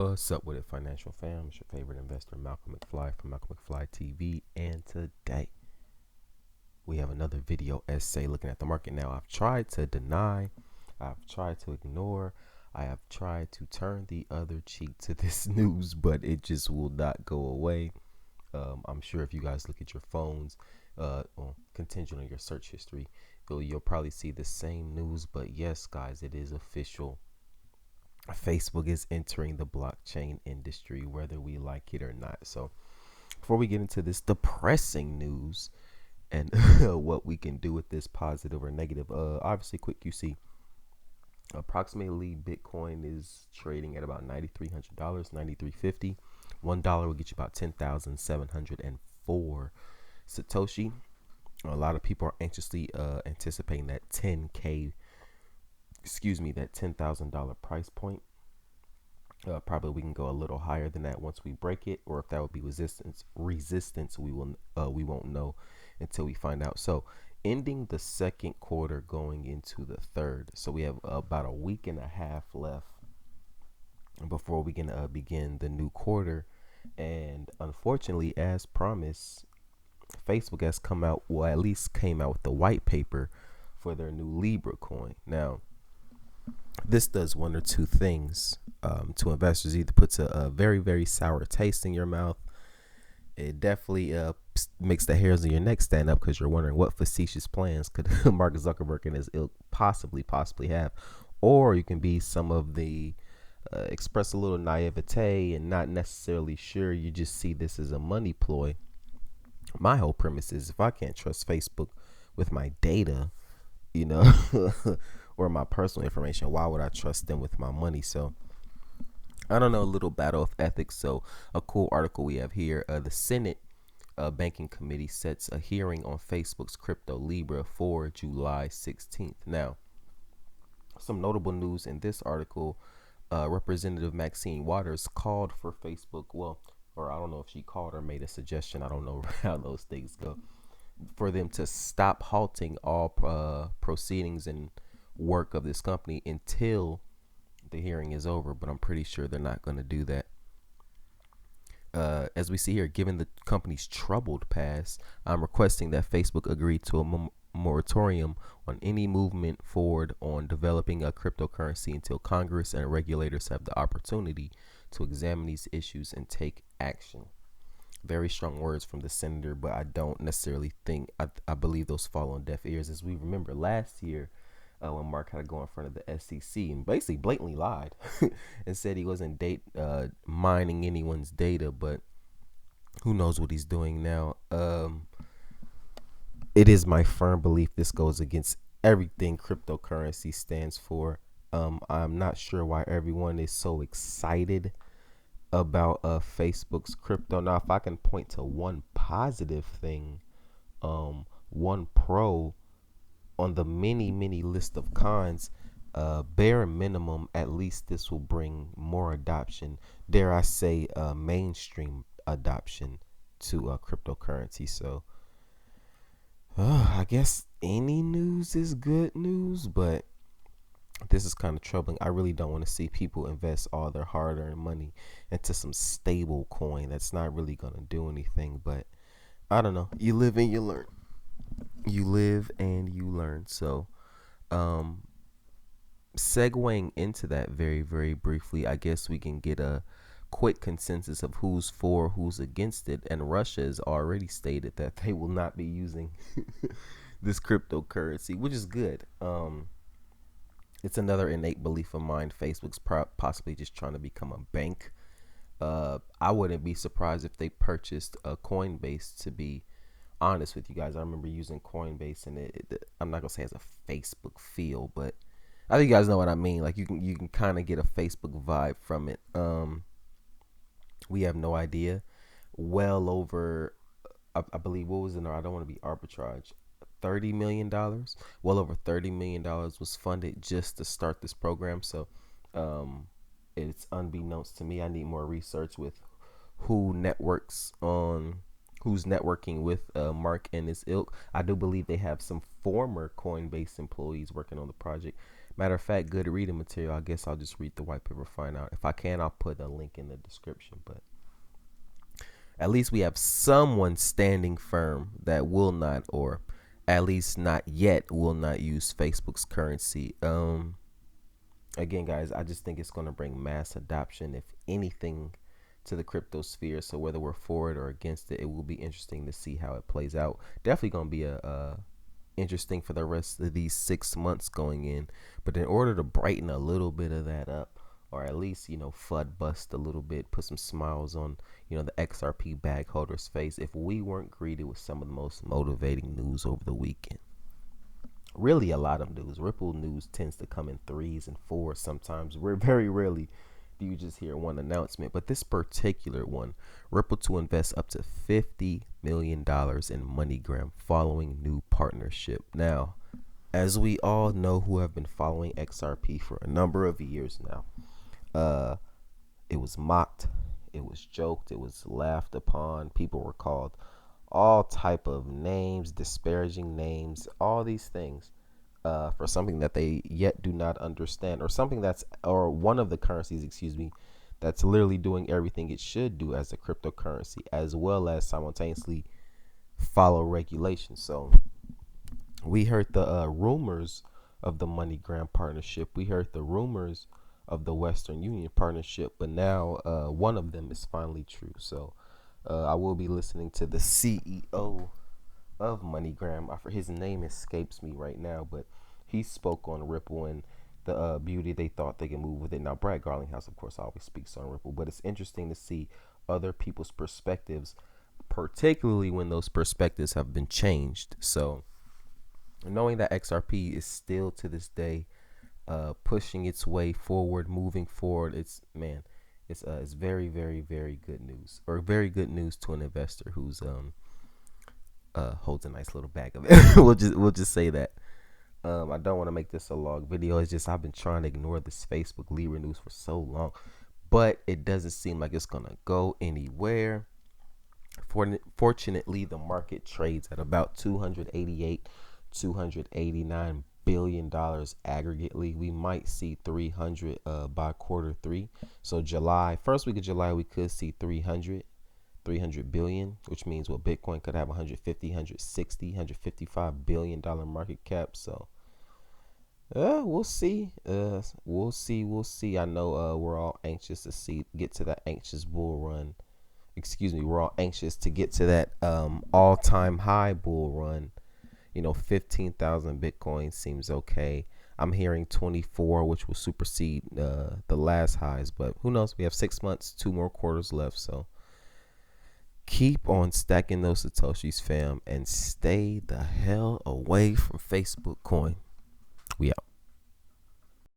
What's up with it, financial fam? It's your favorite investor, Malcolm McFly from Malcolm McFly TV. And today we have another video essay looking at the market. Now, I've tried to deny, I've tried to ignore, I have tried to turn the other cheek to this news, but it just will not go away. I'm sure if you guys look at your phones, contingent on your search history, you'll probably see the same news. But yes, guys, it is official. Facebook is entering the blockchain industry, whether we like it or not. So, before we get into this depressing news and what we can do with this, positive or negative, obviously, quick QC. Approximately, Bitcoin is trading at about $9,300, $9,350. $1 will get you about 10,704 Satoshi. A lot of people are anxiously anticipating that 10K, that $10,000 price point. Probably we can go a little higher than that once we break it, or if that would be resistance, we won't know until we find out. So, ending the second quarter, going into the third. So we have about a week and a half left before we can begin the new quarter. And unfortunately, as promised, Facebook has come out, well, at least came out with the white paper for their new Libra coin. Now, this does one or two things to investors. Either puts a very, very sour taste in your mouth. It definitely makes the hairs on your neck stand up, because you're wondering what facetious plans could Mark Zuckerberg and his ilk possibly have. Or you can be some of the express a little naivete and not necessarily sure. You just see this as a money ploy. My whole premise is, if I can't trust Facebook with my data, or my personal information, why would I trust them with my money? So I don't know, a little battle of ethics. So a cool article we have here. The Senate Banking Committee sets a hearing on Facebook's crypto Libra for July 16th. Now, some notable news in this article. Representative Maxine Waters called for Facebook, or I don't know if she called or made a suggestion, I don't know how those things go, for them to stop halting all proceedings and work of this company until the hearing is over. But I'm pretty sure they're not going to do that. As we see here, given the company's troubled past, I'm requesting that Facebook agree to a moratorium on any movement forward on developing a cryptocurrency until Congress and regulators have the opportunity to examine these issues and take action. Very strong words from the senator, but I don't necessarily think, I believe those fall on deaf ears. As we remember last year, when Mark had to go in front of the SEC and basically blatantly lied and said he wasn't mining anyone's data, but who knows what he's doing now. It is my firm belief this goes against everything cryptocurrency stands for. I'm not sure why everyone is so excited about Facebook's crypto. Now, if I can point to one positive thing, one pro on the many list of cons, bare minimum, at least this will bring more adoption, dare I say mainstream adoption to cryptocurrency. So I guess any news is good news, but this is kind of troubling. I really don't want to see people invest all their hard-earned money into some stable coin that's not really going to do anything. But I don't know. You live and you learn. You live and you learn. So, segueing into that very, very briefly, I guess we can get a quick consensus of who's for, who's against it. And Russia has already stated that they will not be using this cryptocurrency, which is good. It's another innate belief of mine. Facebook's possibly just trying to become a bank. I wouldn't be surprised if they purchased a Coinbase, to be honest with you guys. I remember using Coinbase, and I'm not gonna say it has a Facebook feel, but I think you guys know what I mean. Like, you can kind of get a Facebook vibe from it. We have no idea. Well over, I believe, what was in there? I don't want to be arbitrage. $30 million. Well over $30 million was funded just to start this program. So it's unbeknownst to me. I need more research with who's networking with Mark and his ilk. I do believe they have some former Coinbase employees working on the project. Matter of fact, good reading material. I guess I'll just read the white paper, find out. If I can, I'll put a link in the description. But at least we have someone standing firm that will not, or at least not yet, will not use Facebook's currency. Again, guys, I just think it's going to bring mass adoption, if anything, to the crypto sphere. So whether we're for it or against it, it will be interesting to see how it plays out. Definitely going to be a interesting for the rest of these 6 months going in. But in order to brighten a little bit of that up, or at least, FUD bust a little bit, put some smiles on, the XRP bag holder's face, if we weren't greeted with some of the most motivating news over the weekend. Really, a lot of news. Ripple news tends to come in 3s and 4s sometimes. We're very rarely do you just hear one announcement. But this particular one, Ripple to invest up to $50 million in MoneyGram following new partnership. Now, as we all know who have been following XRP for a number of years now, it was mocked, it was joked, it was laughed upon. People were called all type of names, disparaging names, all these things for something that they yet do not understand, or one of the currencies, that's literally doing everything it should do as a cryptocurrency, as well as simultaneously follow regulations. So we heard the rumors of the MoneyGram partnership. We heard the rumors of the Western Union partnership, but now one of them is finally true. So I will be listening to the CEO of MoneyGram. His name escapes me right now, but he spoke on Ripple and the beauty they thought they can move with it. Now, Brad Garlinghouse, of course, always speaks on Ripple, but it's interesting to see other people's perspectives, particularly when those perspectives have been changed. So knowing that XRP is still to this day pushing its way forward, moving forward, it's very, very, very good news, or very good news to an investor who's holds a nice little bag of it. we'll just say that. I don't want to make this a long video. It's just I've been trying to ignore this Facebook Libra news for so long, but it doesn't seem like it's gonna go anywhere. Fortunately, the market trades at about 288, 289 billion dollars aggregately. We might see 300 by quarter 3. So first week of July, we could see 300 billion, which means Bitcoin could have 150, 160, 155 billion dollar market cap. So we'll see. We'll see. I know we're all anxious to get to that anxious bull run. We're all anxious to get to that all-time high bull run. 15,000 Bitcoin seems okay. I'm hearing 24, which will supersede the last highs, but who knows? We have 6 months, 2 more quarters left. So keep on stacking those Satoshis, fam, and stay the hell away from Facebook coin. We out.